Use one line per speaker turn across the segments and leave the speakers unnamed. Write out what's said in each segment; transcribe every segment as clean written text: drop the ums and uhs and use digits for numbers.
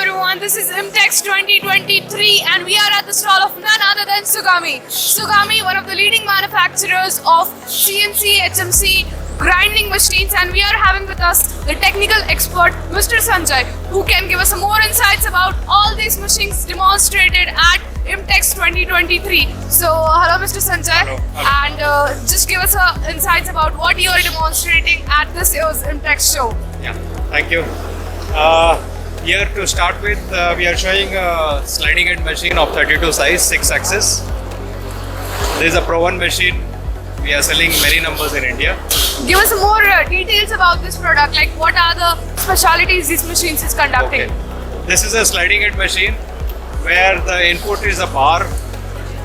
everyone, this is IMTEX 2023 and we are at the stall of none other than Tsugami. Tsugami, one of the leading manufacturers of CNC, HMC, grinding machines, and we are having with us the technical expert, Mr. Sanjay, who can give us some more insights about all these machines demonstrated at IMTEX 2023. So, hello Mr. Sanjay,
Hello.
and just give us insights about what you are demonstrating at this year's IMTEX show.
Yeah, thank you. Here to start with, we are showing a sliding edge machine of 32 size, 6 axis. This is a Pro 1 machine. We are selling many numbers in India.
Give us some more details about this product, like what are the specialities these machines is conducting.
Okay. This is a sliding edge machine where the input is a bar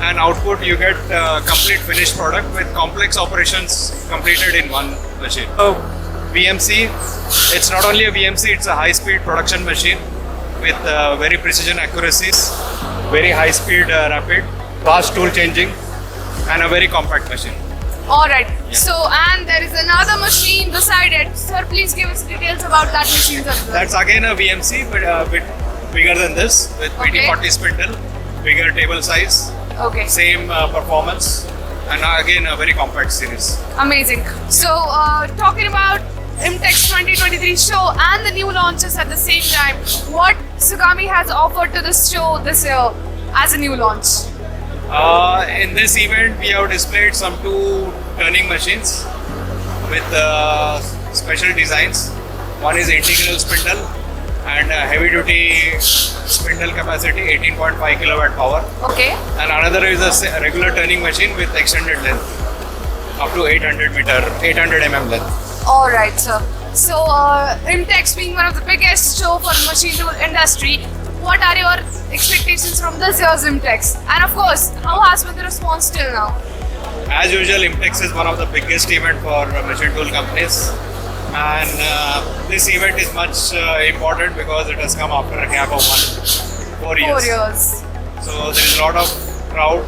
and output you get complete finished product with complex operations completed in one machine. VMC, it's not only a VMC, it's a high-speed production machine with very precision accuracies, very high-speed rapid, fast tool changing, and a very compact machine.
Alright,
Yeah.
so and there is another machine beside it. Sir, please give us details about that machine as well.
That's again a VMC, but a bit bigger than this, with
Okay.
PT40 spindle, bigger table size,
Okay,
same performance, and again a very compact series.
amazing. So, talking about IMTEX 2023 show and the new launches at the same time, what Tsugami has offered to this show this year as a new launch?
In this event, we have displayed some 2 turning machines with special designs. One is integral spindle and heavy duty spindle capacity 18.5 kilowatt power,
Okay,
and another is a regular turning machine with extended length up to 800 mm length.
alright, sir. So, IMTEX being one of the biggest show for the machine tool industry, what are your expectations from this year's IMTEX? And of course, how has been the response till now?
As usual, IMTEX is one of the biggest event for machine tool companies, and this event is much important because it has come after a gap of 4 years.
4 years.
So there is a lot of crowd,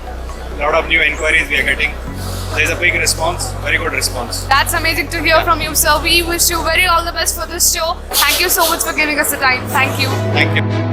a lot of new inquiries we are getting. There is a big response, very good response.
That's amazing to hear from you, sir. We wish you very all the best for this show. Thank you so much for giving us the time. Thank you.
Thank you.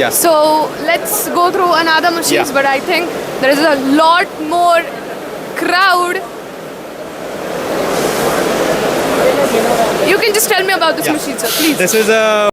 Yeah.
So let's go through another machines,
Yeah.
but I think there is a lot more crowd. You can just tell me about this
Yeah.
machine, sir, please.
This is a